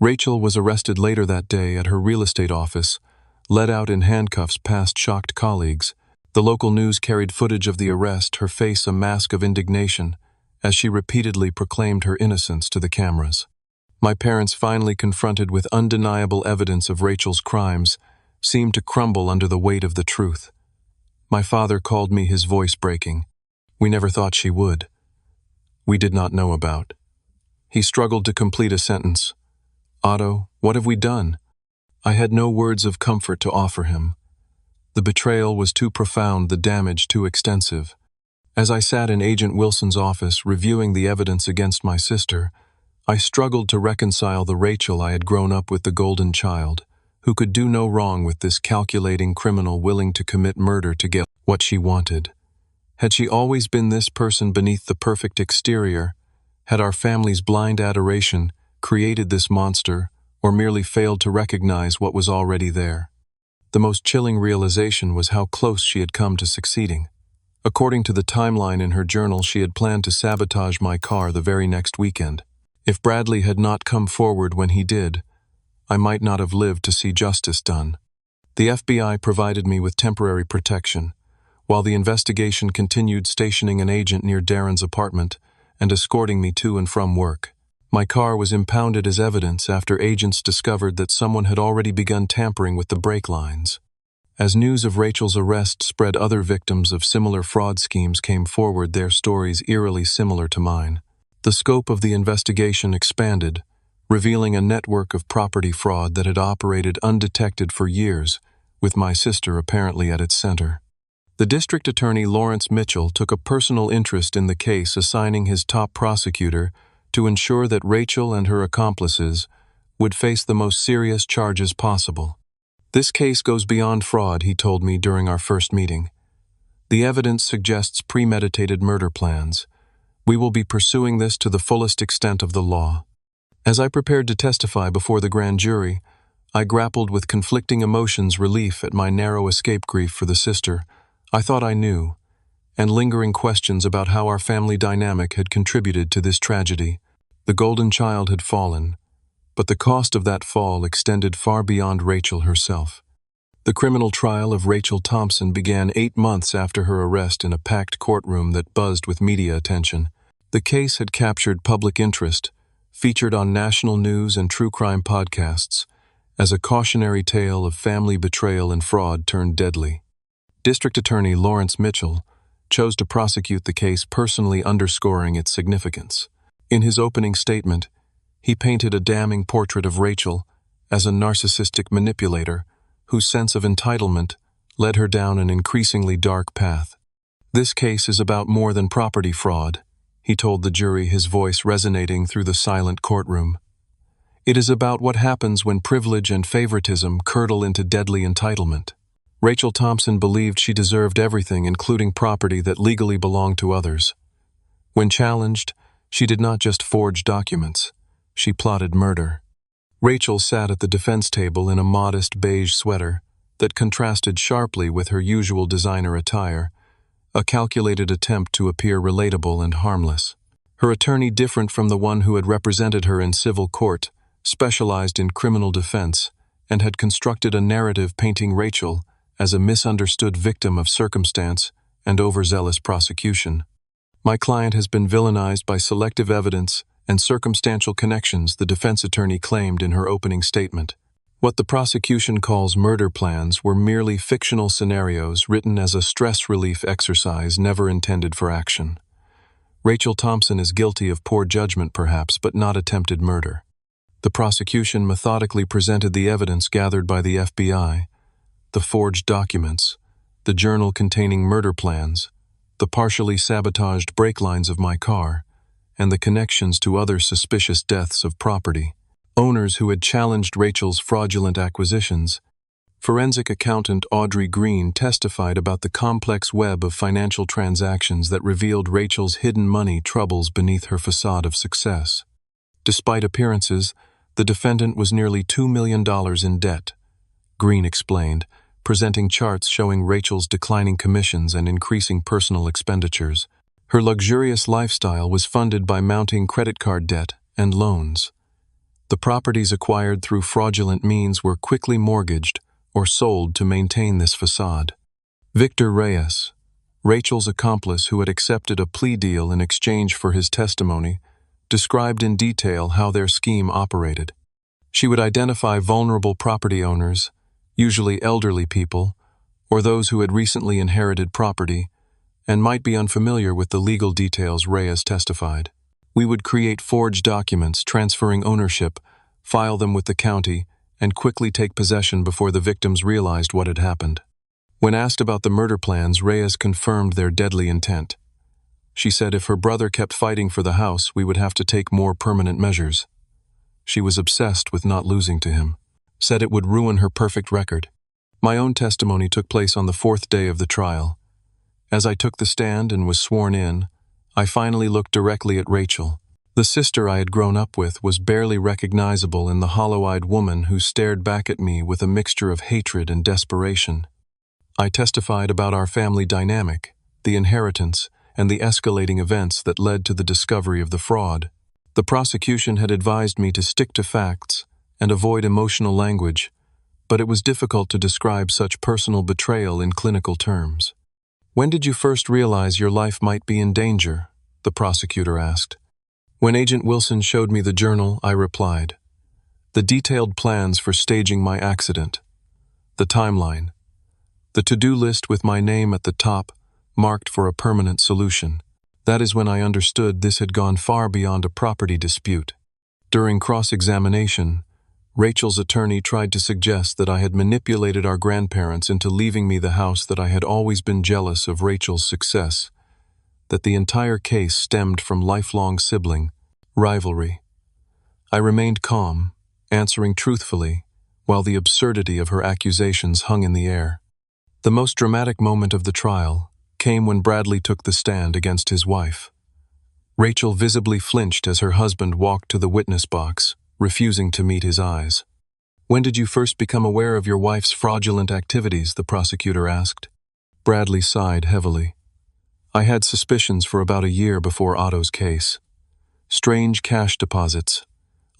Speaker 1: Rachel was arrested later that day at her real estate office, led out in handcuffs past shocked colleagues. The local news carried footage of the arrest, her face a mask of indignation, as she repeatedly proclaimed her innocence to the cameras. My parents, finally confronted with undeniable evidence of Rachel's crimes, seemed to crumble under the weight of the truth. My father called me, his voice breaking. We never thought she would. We did not know about. He struggled to complete a sentence. Otto, what have we done? I had no words of comfort to offer him. The betrayal was too profound, the damage too extensive. As I sat in Agent Wilson's office reviewing the evidence against my sister, I struggled to reconcile the Rachel I had grown up with, the golden child, who could do no wrong, with this calculating criminal willing to commit murder to get what she wanted. Had she always been this person beneath the perfect exterior? Had our family's blind adoration created this monster, or merely failed to recognize what was already there? The most chilling realization was how close she had come to succeeding. According to the timeline in her journal, she had planned to sabotage my car the very next weekend. If Bradley had not come forward when he did, I might not have lived to see justice done. The FBI provided me with temporary protection, while the investigation continued, stationing an agent near Darren's apartment and escorting me to and from work. My car was impounded as evidence after agents discovered that someone had already begun tampering with the brake lines. As news of Rachel's arrest spread, other victims of similar fraud schemes came forward, their stories eerily similar to mine. The scope of the investigation expanded, revealing a network of property fraud that had operated undetected for years, with my sister apparently at its center. The district attorney, Lawrence Mitchell, took a personal interest in the case, assigning his top prosecutor to ensure that Rachel and her accomplices would face the most serious charges possible. This case goes beyond fraud, he told me during our first meeting. The evidence suggests premeditated murder plans. We will be pursuing this to the fullest extent of the law. As I prepared to testify before the grand jury, I grappled with conflicting emotions: relief at my narrow escape, grief for the sister I thought I knew, and lingering questions about how our family dynamic had contributed to this tragedy. The golden child had fallen, but the cost of that fall extended far beyond Rachel herself. The criminal trial of Rachel Thompson began 8 months after her arrest in a packed courtroom that buzzed with media attention. The case had captured public interest, featured on national news and true crime podcasts, as a cautionary tale of family betrayal and fraud turned deadly. District Attorney Lawrence Mitchell chose to prosecute the case, personally underscoring its significance. In his opening statement, he painted a damning portrait of Rachel as a narcissistic manipulator whose sense of entitlement led her down an increasingly dark path. "This case is about more than property fraud," he told the jury, his voice resonating through the silent courtroom. "It is about what happens when privilege and favoritism curdle into deadly entitlement." Rachel Thompson believed she deserved everything, including property that legally belonged to others. When challenged, she did not just forge documents, she plotted murder. Rachel sat at the defense table in a modest beige sweater that contrasted sharply with her usual designer attire, a calculated attempt to appear relatable and harmless. Her attorney, different from the one who had represented her in civil court, specialized in criminal defense and had constructed a narrative painting Rachel as a misunderstood victim of circumstance and overzealous prosecution. "My client has been villainized by selective evidence and circumstantial connections," the defense attorney claimed in her opening statement. What the prosecution calls murder plans were merely fictional scenarios written as a stress relief exercise, never intended for action. Rachel Thompson is guilty of poor judgment, perhaps, but not attempted murder. The prosecution methodically presented the evidence gathered by the FBI, the forged documents, the journal containing murder plans, the partially sabotaged brake lines of my car, and the connections to other suspicious deaths of property owners who had challenged Rachel's fraudulent acquisitions. Forensic accountant Audrey Green testified about the complex web of financial transactions that revealed Rachel's hidden money troubles beneath her facade of success. Despite appearances, the defendant was nearly $2 million in debt, Green explained, presenting charts showing Rachel's declining commissions and increasing personal expenditures. Her luxurious lifestyle was funded by mounting credit card debt and loans. The properties acquired through fraudulent means were quickly mortgaged or sold to maintain this facade. Victor Reyes, Rachel's accomplice who had accepted a plea deal in exchange for his testimony, described in detail how their scheme operated. She would identify vulnerable property owners, usually elderly people, or those who had recently inherited property, and might be unfamiliar with the legal details, Reyes testified. We would create forged documents transferring ownership, file them with the county, and quickly take possession before the victims realized what had happened. When asked about the murder plans, Reyes confirmed their deadly intent. She said if her brother kept fighting for the house, we would have to take more permanent measures. She was obsessed with not losing to him. Said it would ruin her perfect record. My own testimony took place on the 4th day of the trial. As I took the stand and was sworn in, I finally looked directly at Rachel. The sister I had grown up with was barely recognizable in the hollow-eyed woman who stared back at me with a mixture of hatred and desperation. I testified about our family dynamic, the inheritance, and the escalating events that led to the discovery of the fraud. The prosecution had advised me to stick to facts and avoid emotional language, but it was difficult to describe such personal betrayal in clinical terms. "When did you first realize your life might be in danger?" the prosecutor asked. When Agent Wilson showed me the journal, I replied. The detailed plans for staging my accident. The timeline. The to-do list with my name at the top, marked for a permanent solution. That is when I understood this had gone far beyond a property dispute. During cross-examination, Rachel's attorney tried to suggest that I had manipulated our grandparents into leaving me the house, that I had always been jealous of Rachel's success, that the entire case stemmed from lifelong sibling rivalry. I remained calm, answering truthfully, while the absurdity of her accusations hung in the air. The most dramatic moment of the trial came when Bradley took the stand against his wife. Rachel visibly flinched as her husband walked to the witness box, refusing to meet his eyes. "When did you first become aware of your wife's fraudulent activities?" the prosecutor asked. Bradley sighed heavily. "I had suspicions for about a year before Otto's case. Strange cash deposits,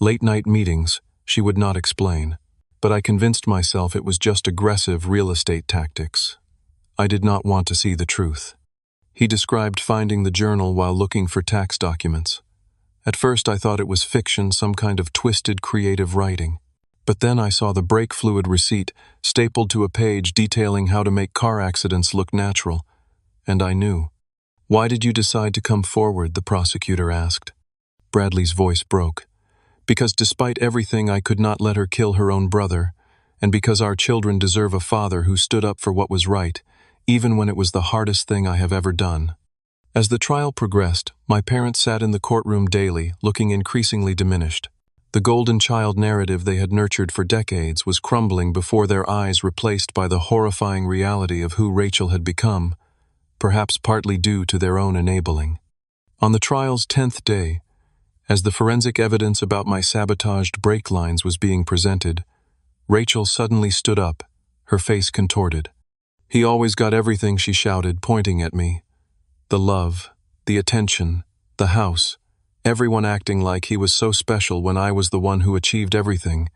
Speaker 1: late-night meetings, she would not explain. But I convinced myself it was just aggressive real estate tactics. I did not want to see the truth." He described finding the journal while looking for tax documents. "At first I thought it was fiction, some kind of twisted creative writing. But then I saw the brake fluid receipt stapled to a page detailing how to make car accidents look natural, and I knew." "Why did you decide to come forward?" the prosecutor asked. Bradley's voice broke. "Because despite everything, I could not let her kill her own brother, and because our children deserve a father who stood up for what was right, even when it was the hardest thing I have ever done." As the trial progressed, my parents sat in the courtroom daily, looking increasingly diminished. The golden child narrative they had nurtured for decades was crumbling before their eyes, replaced by the horrifying reality of who Rachel had become, perhaps partly due to their own enabling. On the trial's 10th day, as the forensic evidence about my sabotaged brake lines was being presented, Rachel suddenly stood up, her face contorted. "He always got everything," she shouted, pointing at me. "The love, the attention, the house, everyone acting like he was so special when I was the one who achieved everything.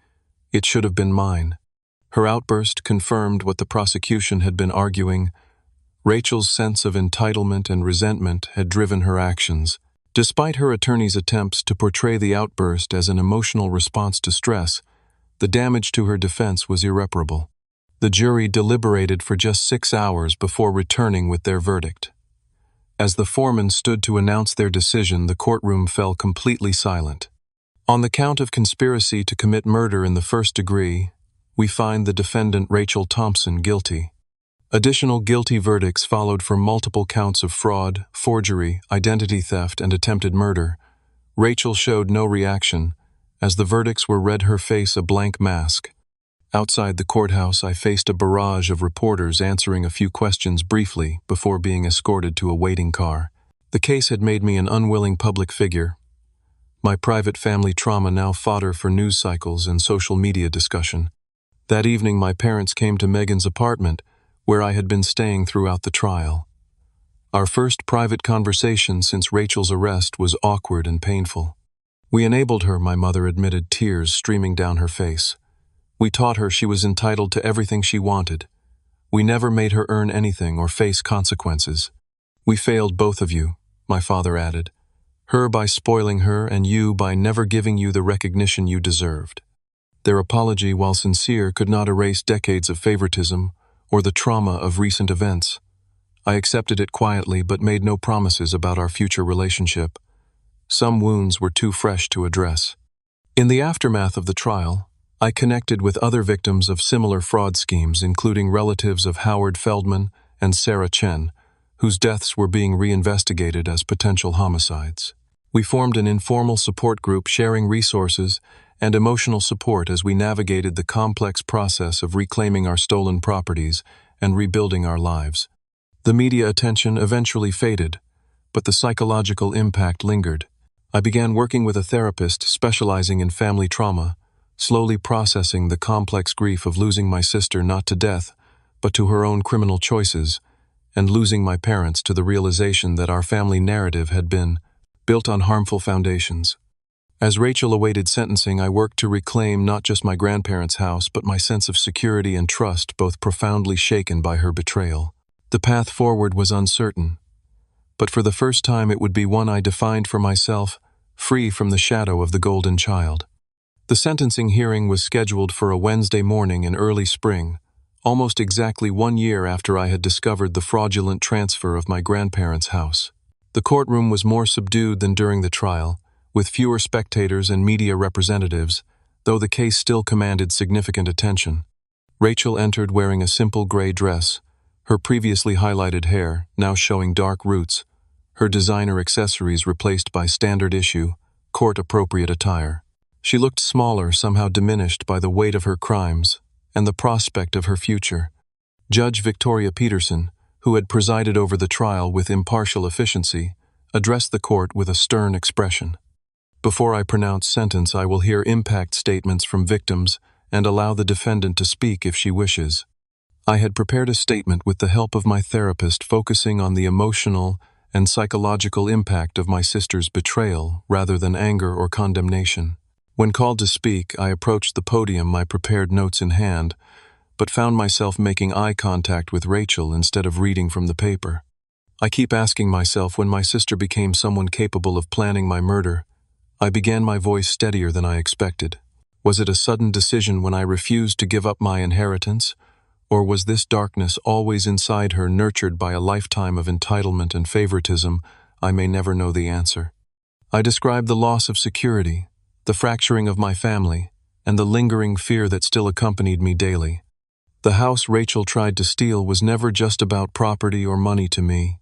Speaker 1: It should have been mine." Her outburst confirmed what the prosecution had been arguing. Rachel's sense of entitlement and resentment had driven her actions. Despite her attorney's attempts to portray the outburst as an emotional response to stress, the damage to her defense was irreparable. The jury deliberated for just 6 hours before returning with their verdict. As the foreman stood to announce their decision, the courtroom fell completely silent. On the count of conspiracy to commit murder in the first degree, we find the defendant Rachel Thompson guilty. Additional guilty verdicts followed for multiple counts of fraud, forgery, identity theft, and attempted murder. Rachel showed no reaction. As the verdicts were read, her face a blank mask. Outside the courthouse, I faced a barrage of reporters answering a few questions briefly before being escorted to a waiting car. The case had made me an unwilling public figure. My private family trauma now fodder for news cycles and social media discussion. That evening, my parents came to Megan's apartment, where I had been staying throughout the trial. Our first private conversation since Rachel's arrest was awkward and painful. "We enabled her," my mother admitted, tears streaming down her face. "We taught her she was entitled to everything she wanted. We never made her earn anything or face consequences. We failed both of you," my father added. "Her by spoiling her, and you by never giving you the recognition you deserved." Their apology, while sincere, could not erase decades of favoritism or the trauma of recent events. I accepted it quietly, but made no promises about our future relationship. Some wounds were too fresh to address. In the aftermath of the trial, I connected with other victims of similar fraud schemes, including relatives of Howard Feldman and Sarah Chen, whose deaths were being reinvestigated as potential homicides. We formed an informal support group sharing resources and emotional support as we navigated the complex process of reclaiming our stolen properties and rebuilding our lives. The media attention eventually faded, but the psychological impact lingered. I began working with a therapist specializing in family trauma, slowly processing the complex grief of losing my sister not to death, but to her own criminal choices, and losing my parents to the realization that our family narrative had been built on harmful foundations. As Rachel awaited sentencing, I worked to reclaim not just my grandparents' house, but my sense of security and trust, both profoundly shaken by her betrayal. The path forward was uncertain, but for the first time it would be one I defined for myself, free from the shadow of the golden child. The sentencing hearing was scheduled for a Wednesday morning in early spring, almost exactly 1 year after I had discovered the fraudulent transfer of my grandparents' house. The courtroom was more subdued than during the trial, with fewer spectators and media representatives, though the case still commanded significant attention. Rachel entered wearing a simple gray dress, her previously highlighted hair now showing dark roots, her designer accessories replaced by standard-issue, court-appropriate attire. She looked smaller, somehow diminished by the weight of her crimes and the prospect of her future. Judge Victoria Peterson, who had presided over the trial with impartial efficiency, addressed the court with a stern expression. Before I pronounce sentence, I will hear impact statements from victims and allow the defendant to speak if she wishes. I had prepared a statement with the help of my therapist focusing on the emotional and psychological impact of my sister's betrayal rather than anger or condemnation. When called to speak, I approached the podium, my prepared notes in hand, but found myself making eye contact with Rachel instead of reading from the paper. I keep asking myself when my sister became someone capable of planning my murder. I began my voice steadier than I expected. Was it a sudden decision when I refused to give up my inheritance? Or was this darkness always inside her, nurtured by a lifetime of entitlement and favoritism? I may never know the answer. I described the loss of security, the fracturing of my family, and the lingering fear that still accompanied me daily. The house Rachel tried to steal was never just about property or money to me.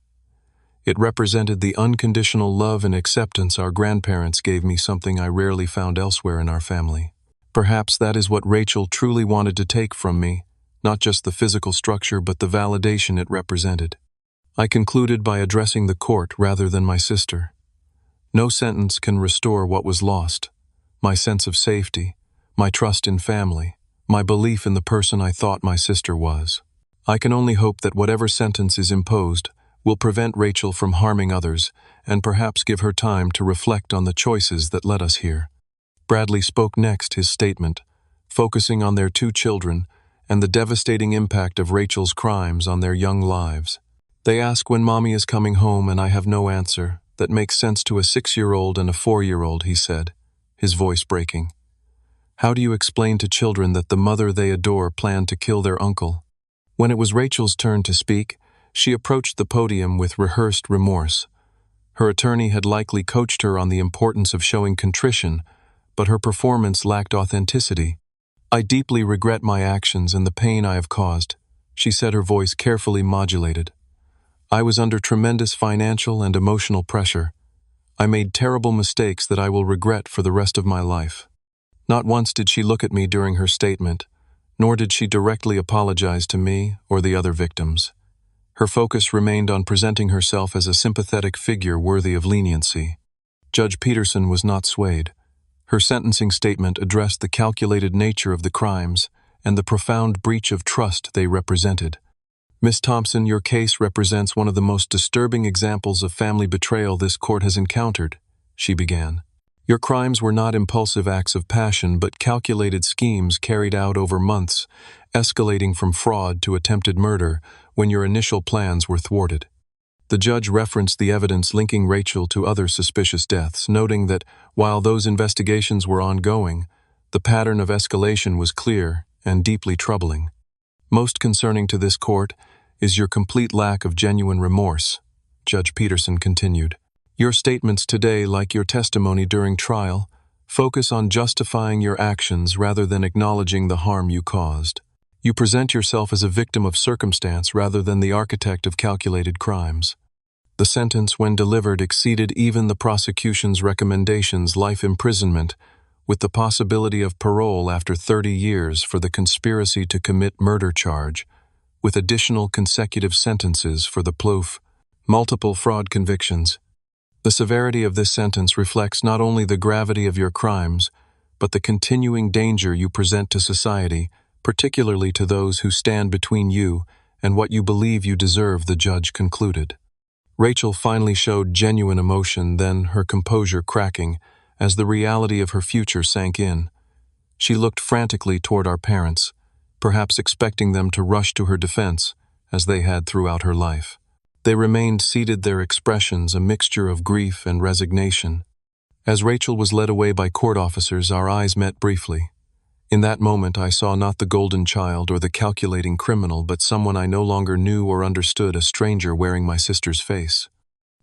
Speaker 1: It represented the unconditional love and acceptance our grandparents gave me, something I rarely found elsewhere in our family. Perhaps that is what Rachel truly wanted to take from me, not just the physical structure but the validation it represented. I concluded by addressing the court rather than my sister. No sentence can restore what was lost: my sense of safety, my trust in family, my belief in the person I thought my sister was. I can only hope that whatever sentence is imposed will prevent Rachel from harming others and perhaps give her time to reflect on the choices that led us here. Bradley spoke next, his statement, focusing on their 2 children and the devastating impact of Rachel's crimes on their young lives. They ask when mommy is coming home, and I have no answer that makes sense to a 6-year-old and a 4-year-old, he said, his voice breaking. How do you explain to children that the mother they adore planned to kill their uncle? When it was Rachel's turn to speak, she approached the podium with rehearsed remorse. Her attorney had likely coached her on the importance of showing contrition, but her performance lacked authenticity. I deeply regret my actions and the pain I have caused, she said, her voice carefully modulated. I was under tremendous financial and emotional pressure. I made terrible mistakes that I will regret for the rest of my life. Not once did she look at me during her statement, nor did she directly apologize to me or the other victims. Her focus remained on presenting herself as a sympathetic figure worthy of leniency. Judge Peterson was not swayed. Her sentencing statement addressed the calculated nature of the crimes and the profound breach of trust they represented. Miss Thompson, your case represents one of the most disturbing examples of family betrayal this court has encountered, she began. Your crimes were not impulsive acts of passion, but calculated schemes carried out over months, escalating from fraud to attempted murder when your initial plans were thwarted. The judge referenced the evidence linking Rachel to other suspicious deaths, noting that while those investigations were ongoing, the pattern of escalation was clear and deeply troubling. Most concerning to this court is your complete lack of genuine remorse, Judge Peterson continued. Your statements today, like your testimony during trial, focus on justifying your actions rather than acknowledging the harm you caused. You present yourself as a victim of circumstance rather than the architect of calculated crimes. The sentence, when delivered, exceeded even the prosecution's recommendations: life imprisonment, with the possibility of parole after 30 years for the conspiracy to commit murder charge, with additional consecutive sentences for the plouf, multiple fraud convictions. The severity of this sentence reflects not only the gravity of your crimes, but the continuing danger you present to society, particularly to those who stand between you and what you believe you deserve, the judge concluded. Rachel finally showed genuine emotion, then her composure cracking as the reality of her future sank in. She looked frantically toward our parents, perhaps expecting them to rush to her defense, as they had throughout her life. They remained seated, their expressions a mixture of grief and resignation. As Rachel was led away by court officers, our eyes met briefly. In that moment, I saw not the golden child or the calculating criminal, but someone I no longer knew or understood, a stranger wearing my sister's face.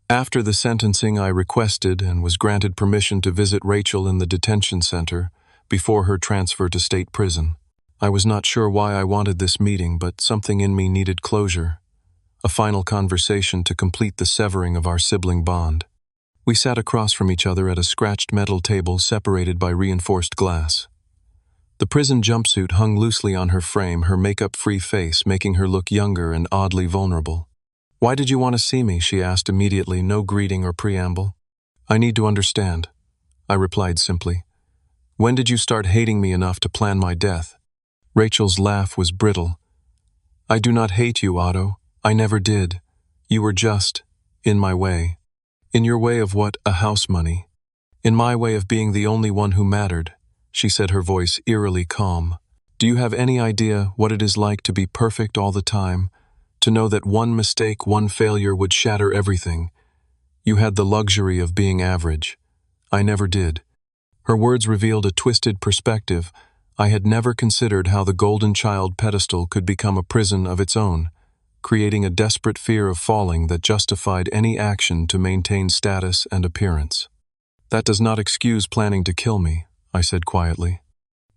Speaker 1: After the sentencing, I requested and was granted permission to visit Rachel in the detention center before her transfer to state prison. I was not sure why I wanted this meeting, but something in me needed closure, a final conversation to complete the severing of our sibling bond. We sat across from each other at a scratched metal table separated by reinforced glass. The prison jumpsuit hung loosely on her frame, her makeup-free face making her look younger and oddly vulnerable. "Why did you want to see me?" she asked immediately, no greeting or preamble. "I need to understand," I replied simply. "When did you start hating me enough to plan my death?" Rachel's laugh was brittle. "I do not hate you, Otto. I never did. You were just in my way." "In your way of what? A house money?" "In my way of being the only one who mattered," she said, her voice eerily calm. "Do you have any idea what it is like to be perfect all the time? To know that one mistake, one failure would shatter everything? You had the luxury of being average. I never did." Her words revealed a twisted perspective. I had never considered how the golden child pedestal could become a prison of its own, creating a desperate fear of falling that justified any action to maintain status and appearance. "That does not excuse planning to kill me," I said quietly.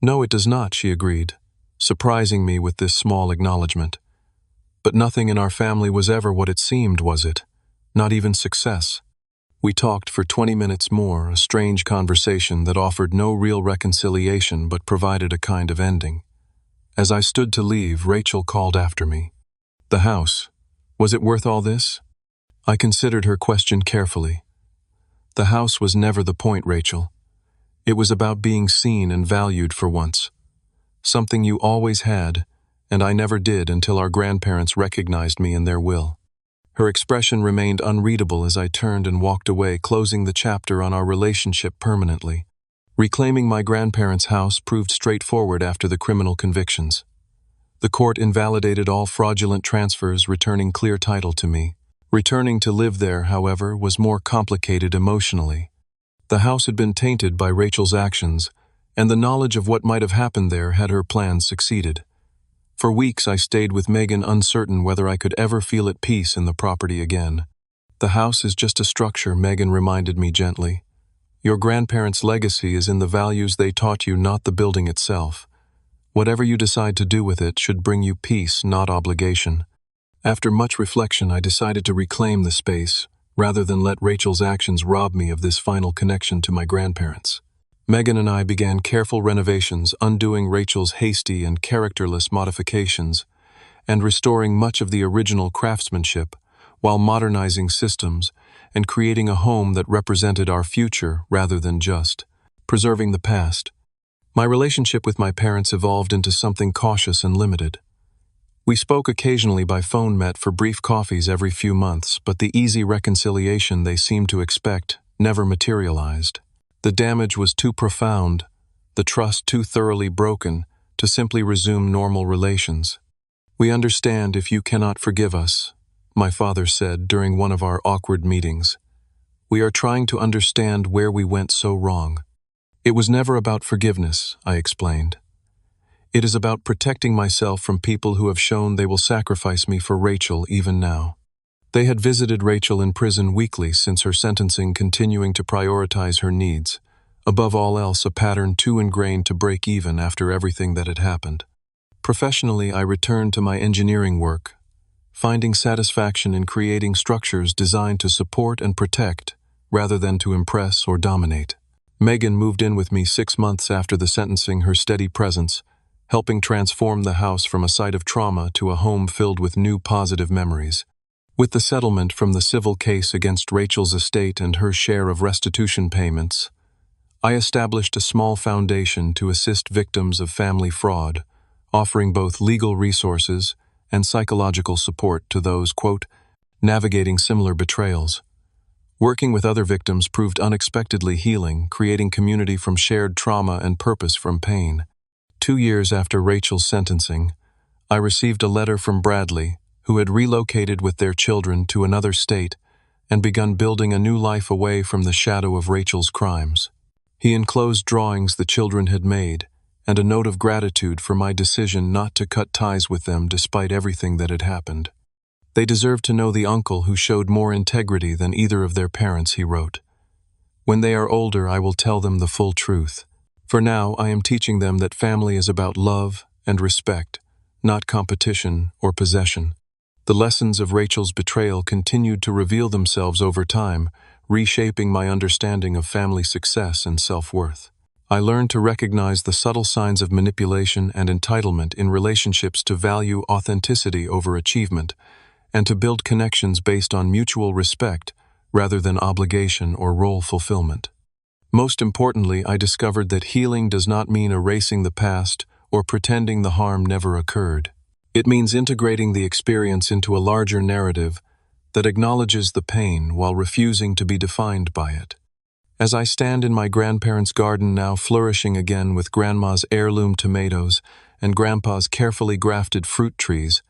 Speaker 1: "No, it does not," she agreed, surprising me with this small acknowledgement. "But nothing in our family was ever what it seemed, was it? Not even success." We talked for 20 minutes more, a strange conversation that offered no real reconciliation but provided a kind of ending. As I stood to leave, Rachel called after me. "The house. Was it worth all this?" I considered her question carefully. "The house was never the point, Rachel. It was about being seen and valued for once. Something you always had, and I never did until our grandparents recognized me in their will." Her expression remained unreadable as I turned and walked away, closing the chapter on our relationship permanently. Reclaiming my grandparents' house proved straightforward after the criminal convictions. The court invalidated all fraudulent transfers, returning clear title to me. Returning to live there, however, was more complicated emotionally. The house had been tainted by Rachel's actions, and the knowledge of what might have happened there had her plans succeeded. For weeks I stayed with Megan, uncertain whether I could ever feel at peace in the property again. "The house is just a structure," Megan reminded me gently. "Your grandparents' legacy is in the values they taught you, not the building itself. Whatever you decide to do with it should bring you peace, not obligation." After much reflection, I decided to reclaim the space, rather than let Rachel's actions rob me of this final connection to my grandparents. Megan and I began careful renovations, undoing Rachel's hasty and characterless modifications, and restoring much of the original craftsmanship, while modernizing systems and creating a home that represented our future rather than just preserving the past. My relationship with my parents evolved into something cautious and limited. We spoke occasionally by phone, met for brief coffees every few months, but the easy reconciliation they seemed to expect never materialized. The damage was too profound, the trust too thoroughly broken, to simply resume normal relations. "We understand if you cannot forgive us," my father said during one of our awkward meetings. "We are trying to understand where we went so wrong." "It was never about forgiveness," I explained. "It is about protecting myself from people who have shown they will sacrifice me for Rachel even now." They had visited Rachel in prison weekly since her sentencing, continuing to prioritize her needs. Above all else, a pattern too ingrained to break even after everything that had happened. Professionally, I returned to my engineering work, finding satisfaction in creating structures designed to support and protect rather than to impress or dominate. Megan moved in with me 6 months after the sentencing, her steady presence, helping transform the house from a site of trauma to a home filled with new positive memories. With the settlement from the civil case against Rachel's estate and her share of restitution payments, I established a small foundation to assist victims of family fraud, offering both legal resources and psychological support to those, quote, navigating similar betrayals. Working with other victims proved unexpectedly healing, creating community from shared trauma and purpose from pain. 2 years after Rachel's sentencing, I received a letter from Bradley, who had relocated with their children to another state and begun building a new life away from the shadow of Rachel's crimes. He enclosed drawings the children had made and a note of gratitude for my decision not to cut ties with them despite everything that had happened. They deserve to know the uncle who showed more integrity than either of their parents, he wrote. When they are older, I will tell them the full truth. For now, I am teaching them that family is about love and respect, not competition or possession. The lessons of Rachel's betrayal continued to reveal themselves over time, reshaping my understanding of family success and self-worth. I learned to recognize the subtle signs of manipulation and entitlement in relationships, to value authenticity over achievement, and to build connections based on mutual respect rather than obligation or role fulfillment. Most importantly, I discovered that healing does not mean erasing the past or pretending the harm never occurred. It means integrating the experience into a larger narrative that acknowledges the pain while refusing to be defined by it. As I stand in my grandparents' garden, now flourishing again with grandma's heirloom tomatoes and grandpa's carefully grafted fruit trees,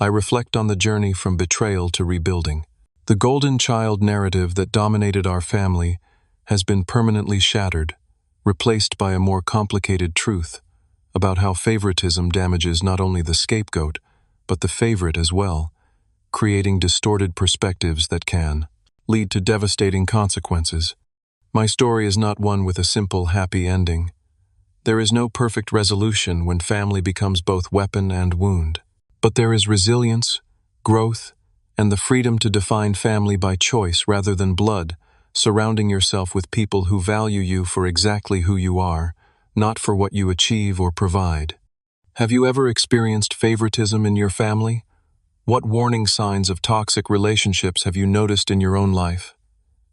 Speaker 1: I reflect on the journey from betrayal to rebuilding. The golden child narrative that dominated our family has been permanently shattered, replaced by a more complicated truth about how favoritism damages not only the scapegoat, but the favorite as well, creating distorted perspectives that can lead to devastating consequences. My story is not one with a simple, happy ending. There is no perfect resolution when family becomes both weapon and wound. But there is resilience, growth, and the freedom to define family by choice rather than blood, surrounding yourself with people who value you for exactly who you are, not for what you achieve or provide. Have you ever experienced favoritism in your family? What warning signs of toxic relationships have you noticed in your own life?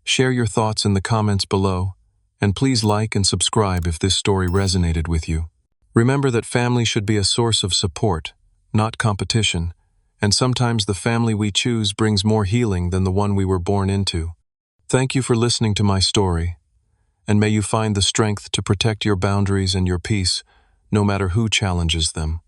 Speaker 1: Share your thoughts in the comments below, and please like and subscribe if this story resonated with you. Remember that family should be a source of support, not competition, and sometimes the family we choose brings more healing than the one we were born into. Thank you for listening to my story, and may you find the strength to protect your boundaries and your peace, no matter who challenges them.